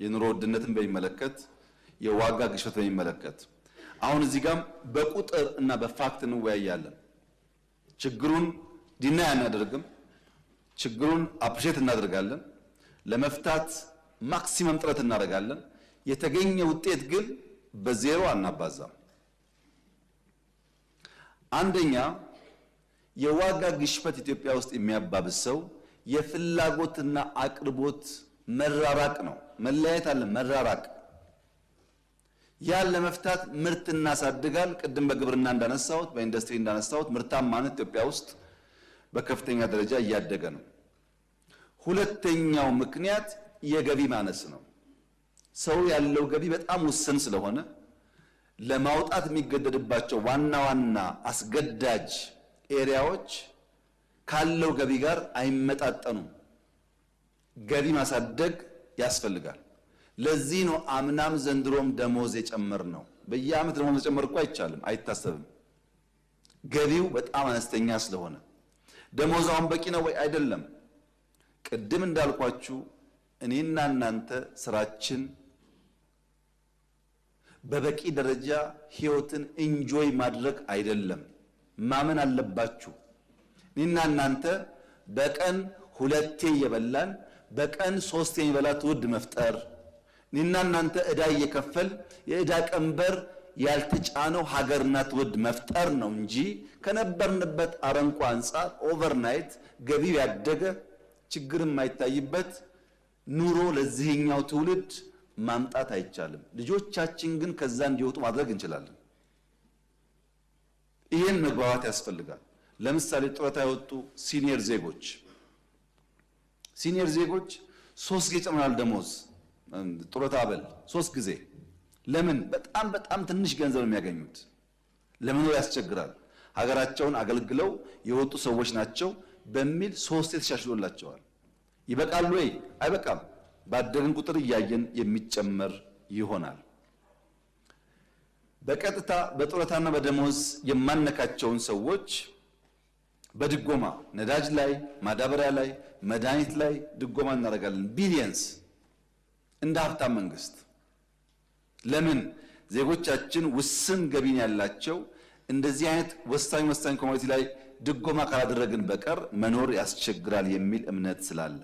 የኑሮ ውድነትን በሚመለከት የዋጋ ግሽበት በሚመለከት አሁን እዚህ ጋር በቁጥር እና በፋክት እንወያያለን። ችግሩን ዲናይ አናደርግም። ችግሩን አፕሪሼት እናደርጋለን። ለመፍታት ማክሲመም ጥረት እናደርጋለን። የተገኘ ውጤት ግን በዜሮ አናባዛም። አንደኛ የዋጋ ግሽበት ኢትዮጵያ ውስጥ የሚያባብሰው የፍላጎትና አቅርቦት መራራቅ ነው። መለያየት አለ፣ መራራቅ። ያን ለመፍታት ምርት እናሳድጋል። ቅድም በግብርና እንዳነሳሁት፣ በኢንዱስትሪ እንዳነሳሁት ምርታማነት ኢትዮጵያ ውስጥ በከፍተኛ ደረጃ እያደገ ነው። ሁለተኛው ምክንያት የገቢ ማነስ ነው። ሰው ያለው ገቢ በጣም ውስን ስለሆነ ለማውጣት የሚገደድባቸው ዋና ዋና አስገዳጅ ኤሪያዎች ካለው ገቢ ጋር አይመጣጠኑም። ገቢ ማሳደግ ያስፈልጋል። ለዚህ ነው አምናም ዘንድሮም ደሞዝ የጨመር ነው። በየዓመት ደሞዝ መጨመር እኮ አይቻልም፣ አይታሰብም። ገቢው በጣም አነስተኛ ስለሆነ ደሞዛውን በቂ ነው ወይ? አይደለም። ቅድም እንዳልኳችሁ እኔና እናንተ ስራችን በበቂ ደረጃ ህይወትን ኢንጆይ ማድረግ አይደለም። ማመን አለባችሁ። እኔና እናንተ በቀን 2 እየበላን በቀን 3 የሚበላ ትውልድ መፍጠር፣ እኔና እናንተ ዕዳ እየከፈል የዕዳ ቀንበር ያልተጫነው ሀገርና ትውልድ መፍጠር ነው እንጂ ከነበርንበት አረንቋ አንጻር ኦቨርናይት ገቢው ያደገ ችግር የማይታይበት ኑሮ ለዚህኛው ትውልድ ማምጣት አይቻልም። ልጆቻችን ግን ከዛ እንዲወጡ ማድረግ እንችላለን። ይሄን መግባባት ያስፈልጋል። ለምሳሌ ጡረታ የወጡ ሲኒየር ዜጎች 3 ጊዜ ጨምራል ደሞዝ ጡረታ አበል 3 ጊዜ። ለምን? በጣም ትንሽ ገንዘብ የሚያገኙት ለመኖር ያስቸግራል። ሀገራቸውን አገልግለው የወጡ ሰዎች ናቸው በሚል 3 ተሻሽሎላቸዋል። ይበቃል ወይ? አይበቃም። ባደግን ቁጥር እያየን የሚጨመር ይሆናል። በቀጥታ በጡረታና በደሞዝ የማነካቸውን ሰዎች በድጎማ ነዳጅ ላይ፣ ማዳበሪያ ላይ፣ መድኃኒት ላይ ድጎማ እናደርጋለን። ቢሊየንስ እንደ ሀብታም መንግስት። ለምን? ዜጎቻችን ውስን ገቢን ያላቸው እንደዚህ አይነት ወሳኝ ኮሞዲቲ ላይ ድጎማ ካላደረግን በቀር መኖር ያስቸግራል የሚል እምነት ስላለ።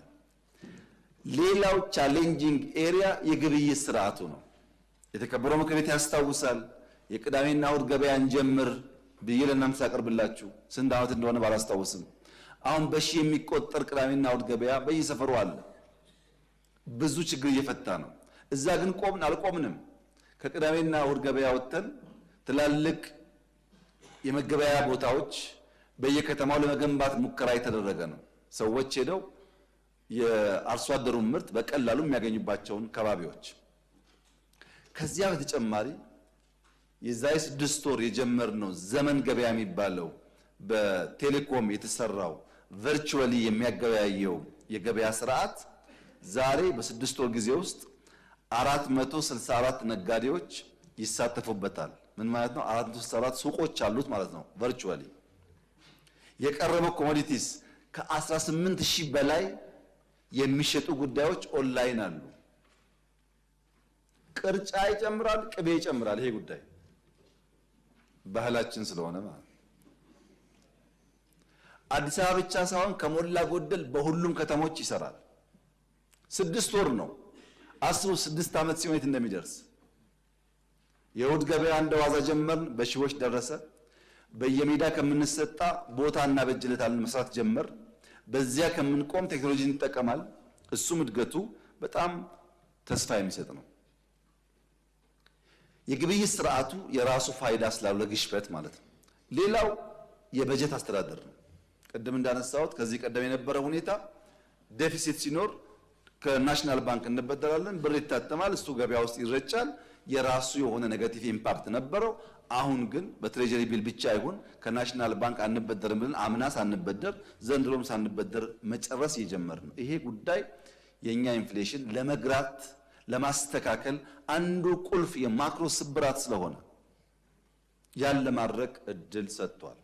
ሌላው ቻሌንጂንግ ኤሪያ የግብይት ስርዓቱ ነው። የተከበረው ምክር ቤት ያስታውሳል። የቅዳሜና እሁድ ገበያ እንጀምር ብዬ ለእናንተ ሳቀርብላችሁ ስንት ዓመት እንደሆነ ባላስታውስም አሁን በሺህ የሚቆጠር ቅዳሜና እሁድ ገበያ በየሰፈሩ አለ። ብዙ ችግር እየፈታ ነው። እዛ ግን ቆምን አልቆምንም። ከቅዳሜና እሁድ ገበያ ወጥተን ትላልቅ የመገበያያ ቦታዎች በየከተማው ለመገንባት ሙከራ የተደረገ ነው። ሰዎች ሄደው የአርሶ አደሩን ምርት በቀላሉ የሚያገኙባቸውን ከባቢዎች። ከዚያ በተጨማሪ የዛሬ 6 ወር የጀመርነው ዘመን ገበያ የሚባለው በቴሌኮም የተሰራው ቨርቹዋሊ የሚያገበያየው የገበያ ስርዓት ዛሬ በ6 ወር ጊዜ ውስጥ 464 ነጋዴዎች ይሳተፉበታል። ምን ማለት ነው? 464 ሱቆች አሉት ማለት ነው። ቨርቹዋሊ የቀረበው ኮሞዲቲስ ከ18000 በላይ የሚሸጡ ጉዳዮች ኦንላይን አሉ። ቅርጫ ይጨምራል፣ ቅቤ ይጨምራል። ይሄ ጉዳይ ባህላችን ስለሆነ ማለት አዲስ አበባ ብቻ ሳይሆን ከሞላ ጎደል በሁሉም ከተሞች ይሰራል። 6 ወር ነው። አስቡ 6 ዓመት ሲሆን እንደሚደርስ። የእሁድ ገበያ እንደዋዛ ጀመርን፣ በሺዎች ደረሰ። በየሜዳ ከምንሰጣ ቦታና በጅለታልን መስራት ጀመር። በዚያ ከምንቆም ቴክኖሎጂ እንጠቀማል። እሱም እድገቱ በጣም ተስፋ የሚሰጥ ነው። የግብይት ስርዓቱ የራሱ ፋይዳ ስላለው ለግሽበት ማለት ነው። ሌላው የበጀት አስተዳደር ነው። ቀደም እንዳነሳሁት ከዚህ ቀደም የነበረ ሁኔታ ዴፊሲት ሲኖር ከናሽናል ባንክ እንበደራለን፣ ብር ይታተማል፣ እሱ ገበያ ውስጥ ይረጫል። የራሱ የሆነ ኔጋቲቭ ኢምፓክት ነበረው። አሁን ግን በትሬጀሪ ቢል ብቻ አይሆን ከናሽናል ባንክ አንበደርም ብለን አምና ሳንበደር ዘንድሮም ሳንበደር መጨረስ እየጀመርን ነው። ይሄ ጉዳይ የኛ ኢንፍሌሽን ለመግራት ለማስተካከል አንዱ ቁልፍ የማክሮ ስብራት ስለሆነ ያን ለማድረግ እድል ሰጥቷል።